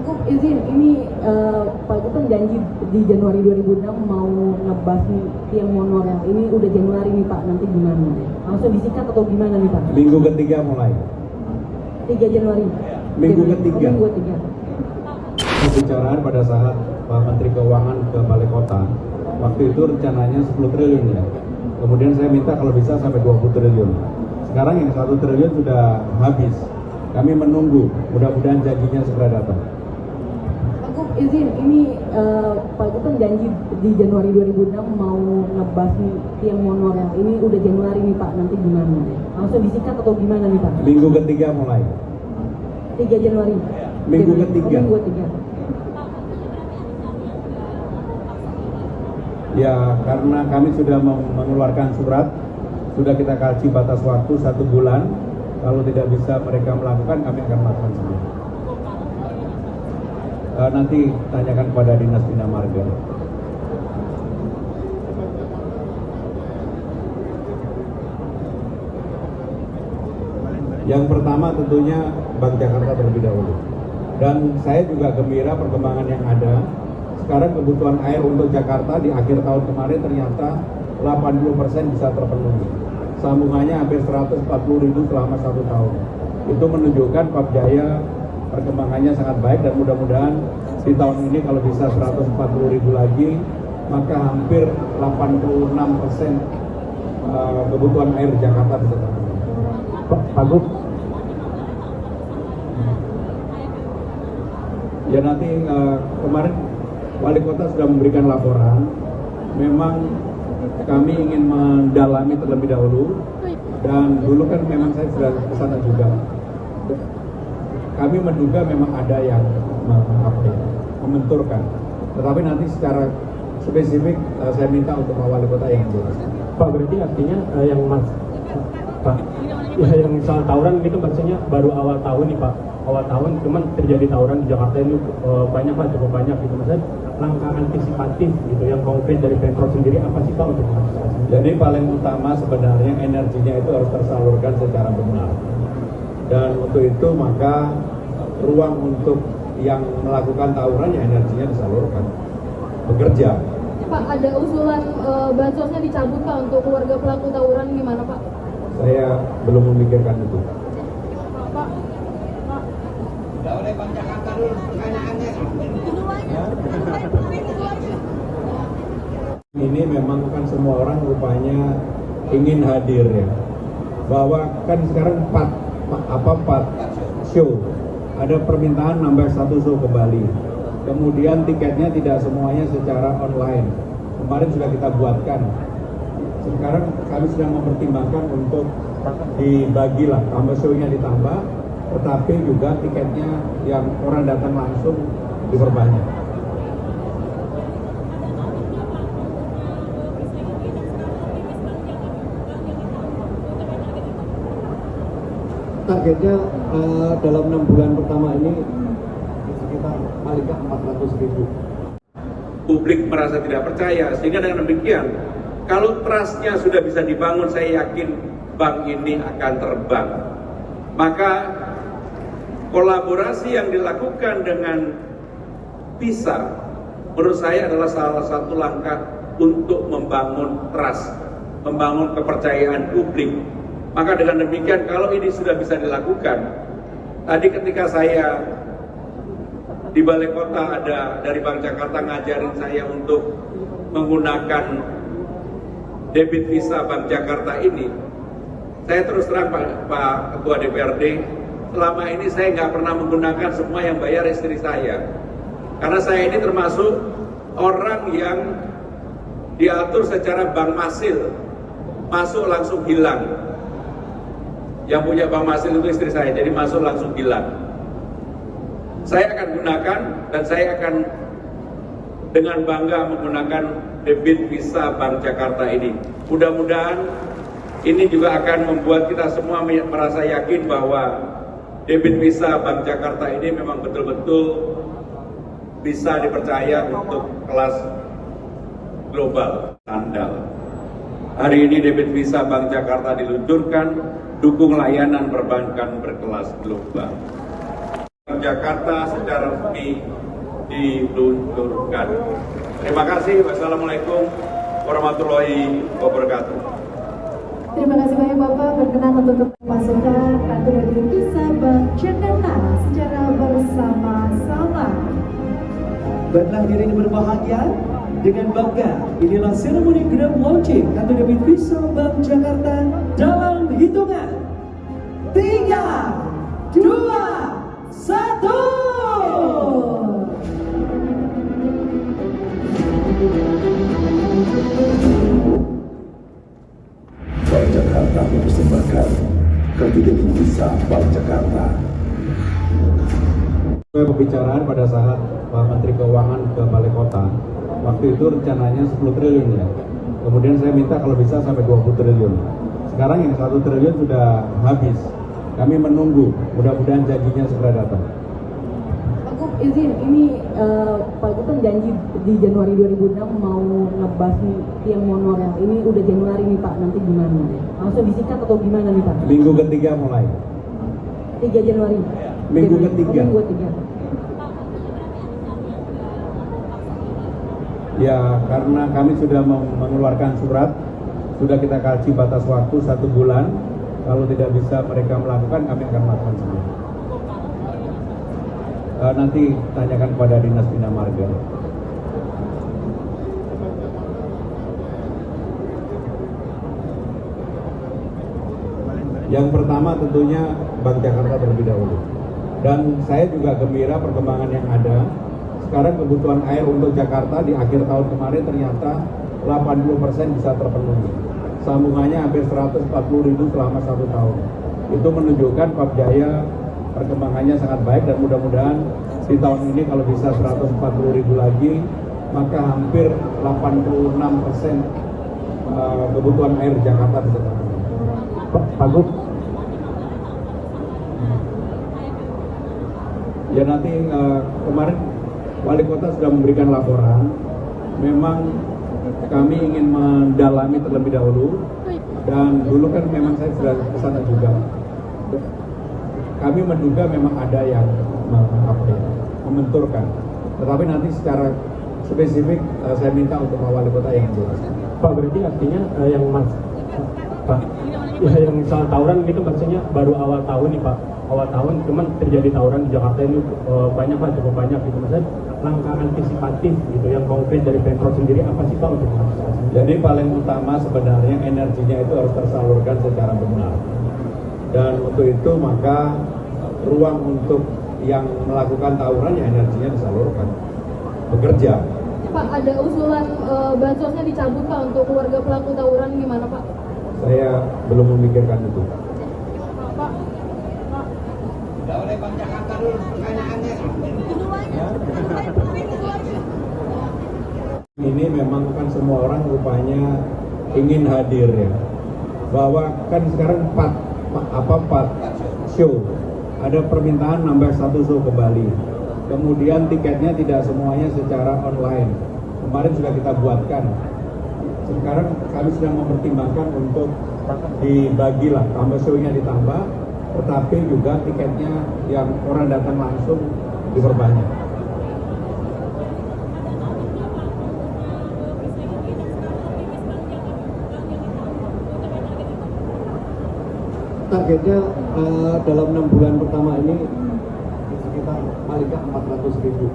Gup, izin, ini Pak Gup kan janji di Januari 2006 mau ngebahas nih tiang monorail. Ini udah Januari nih Pak, nanti gimana? Langsung disikat atau gimana nih Pak? Minggu ketiga mulai. 3 Januari? Minggu ketiga. Minggu ketiga. Pembicaraan pada saat Pak Menteri Keuangan ke Balai Kota, waktu itu rencananya 10 triliun ya. Kemudian saya minta kalau bisa sampai 20 triliun. Sekarang yang 1 triliun sudah habis. Kami menunggu, mudah-mudahan janjinya segera datang. Pak Gup, izin, ini Pak Gup kan janji di Januari 2006 mau ngebahas nih tiang monorail. Ini udah Januari nih Pak, nanti gimana? Langsung disikat atau gimana nih Pak? Minggu ketiga mulai. 3 Januari? Minggu ketiga. Minggu ketiga. Ya, karena kami sudah mengeluarkan surat, sudah kita kasih batas waktu 1 bulan. Kalau tidak bisa mereka melakukan, kami akan melakukan sendiri. Nanti tanyakan kepada Dinas Bina Marga. Yang pertama tentunya Bank Jakarta terlebih dahulu. Dan saya juga gembira perkembangan yang ada. Sekarang kebutuhan air untuk Jakarta di akhir tahun kemarin ternyata 80% bisa terpenuhi. Sambungannya hampir 140.000 selama 1 tahun. Itu menunjukkan Pab Jaya perkembangannya sangat baik dan mudah-mudahan di tahun ini kalau bisa 140.000 lagi, maka hampir 86% kebutuhan air Jakarta bisa terpenuhi. Pak Gup. Ya nanti kemarin Wali Kota sudah memberikan laporan. Memang kami ingin mendalami terlebih dahulu, dan dulu kan memang saya sudah ke sana juga. Kami menduga memang ada yang membenturkan, tetapi nanti secara spesifik saya minta untuk Pak Wali Kota yang jelas. Pak, berarti artinya yang Pak, ya yang soal tawuran itu maksudnya baru awal tahun nih Pak, awal tahun cuman terjadi tawuran di Jakarta ini banyak Pak, cukup banyak gitu. Maksudnya langkah antisipatif gitu yang konkret dari Pemprov sendiri apa sih Pak untuk mengantisipasi? Jadi paling utama sebenarnya energinya itu harus tersalurkan secara benar, dan untuk itu maka ruang untuk yang melakukan tawuran ya energinya disalurkan, bekerja. Pak, ada usulan bansosnya dicabut Pak untuk keluarga pelaku tawuran, gimana Pak? Saya belum memikirkan itu. Pak. Tidak oleh Bank Jakarta dulu pertanyaannya. Ini memang kan semua orang rupanya ingin hadir ya, bahwa kan sekarang 4 show, ada permintaan nambah 1 show ke Bali, kemudian tiketnya tidak semuanya secara online, kemarin sudah kita buatkan. Sekarang kami sedang mempertimbangkan untuk dibagilah, tambah show-nya ditambah, tetapi juga tiketnya yang orang datang langsung diperbanyak. Targetnya dalam 6 bulan pertama ini sekitar paling nggak 400.000. Publik merasa tidak percaya, sehingga dengan demikian kalau trustnya sudah bisa dibangun, saya yakin bank ini akan terbang. Maka kolaborasi yang dilakukan dengan PISA menurut saya adalah salah satu langkah untuk membangun trust, membangun kepercayaan publik. Maka dengan demikian kalau ini sudah bisa dilakukan, tadi ketika saya di Balai Kota ada dari Bank Jakarta ngajarin saya untuk menggunakan debit Visa Bank Jakarta ini, saya terus terang Pak Ketua DPRD, selama ini saya nggak pernah menggunakan, semua yang bayar istri saya. Karena saya ini termasuk orang yang diatur secara bank masil, masuk langsung hilang. Yang punya bank masil itu istri saya, jadi masuk langsung hilang. Saya akan gunakan dan saya akan dengan bangga menggunakan debit Visa Bank Jakarta ini. Mudah-mudahan ini juga akan membuat kita semua merasa yakin bahwa debit Visa Bank Jakarta ini memang betul-betul bisa dipercaya untuk kelas global andal. Hari ini debit Visa Bank Jakarta diluncurkan, dukung layanan perbankan berkelas global. Jakarta secara resmi diluncurkan. Terima kasih. Wassalamualaikum warahmatullahi wabarakatuh. Terima kasih banyak Bapak, berkenan untuk memasukkan kartu devisa Bank Jakarta secara bersama-sama. Baiklah hadirin berbahagia, dengan bangga inilah seremoni grand launching kartu debit Visa Bank Jakarta dalam hitungan 3, 2, 1. Bank Jakarta mempersembahkan kartu debit Visa Bank Jakarta. Pembicaraan pada saat Pak Menteri Keuangan ke Balai Kota, waktu itu rencananya 10 triliun ya. Kemudian saya minta kalau bisa sampai 20 triliun. Sekarang yang 1 triliun sudah habis. Kami menunggu, mudah-mudahan janjinya segera datang. Pak Gub, izin, ini Pak Gub kan janji di Januari 2006 mau ngebahas tiang monorail. Ini udah Januari nih Pak, nanti gimana? Langsung disikat atau gimana nih Pak? Minggu ketiga mulai. 3 Januari. Minggu ketiga. Minggu ketiga. Ya, karena kami sudah mengeluarkan surat, sudah kita kasih batas waktu 1 bulan. Kalau tidak bisa mereka melakukan, kami akan melakukan sendiri. Nanti tanyakan kepada Dinas Bina Marga. Yang pertama tentunya Bank Jakarta terlebih dahulu. Dan saya juga gembira perkembangan yang ada. Sekarang kebutuhan air untuk Jakarta di akhir tahun kemarin ternyata 80% bisa terpenuhi. Sambungannya hampir 140.000 selama 1 tahun. Itu menunjukkan Pab Jaya perkembangannya sangat baik dan mudah-mudahan di tahun ini kalau bisa 140.000 lagi, maka hampir 86% kebutuhan air Jakarta bisa terpenuhi. Pak Gub, ya nanti kemarin Wali Kota sudah memberikan laporan. Memang kami ingin mendalami terlebih dahulu, dan dulu kan memang saya sudah ke sana juga. Kami menduga memang ada yang membenturkan, tetapi nanti secara spesifik saya minta untuk Pak Wali Kota yang jelas. Pak, berarti artinya yang Pak, ya yang soal tawuran itu maksudnya baru awal tahun nih Pak, awal tahun cuman terjadi tawuran di Jakarta ini banyak Pak, cukup banyak gitu. Maksudnya langkah antisipatif gitu yang konkret dari Pemprov sendiri apa sih Pak untuk mengantisipasi? Jadi paling utama sebenarnya energinya itu harus tersalurkan secara benar, dan untuk itu maka ruang untuk yang melakukan tawuran ya energinya disalurkan, bekerja. Pak, ada usulan bansosnya dicabut Pak untuk keluarga pelaku tawuran, gimana Pak? Saya belum memikirkan itu. Pak, Tidak oleh Bank Jakarta dulu pertanyaannya. Ini memang kan semua orang rupanya ingin hadir ya, bahwa kan sekarang 4 show, ada permintaan nambah 1 show ke Bali, kemudian tiketnya tidak semuanya secara online, kemarin sudah kita buatkan. Sekarang kami sedang mempertimbangkan untuk dibagilah, tambah show-nya ditambah, tetapi juga tiketnya yang orang datang langsung diperbanyak. Targetnya dalam 6 bulan pertama ini sekitar paling nggak 400.000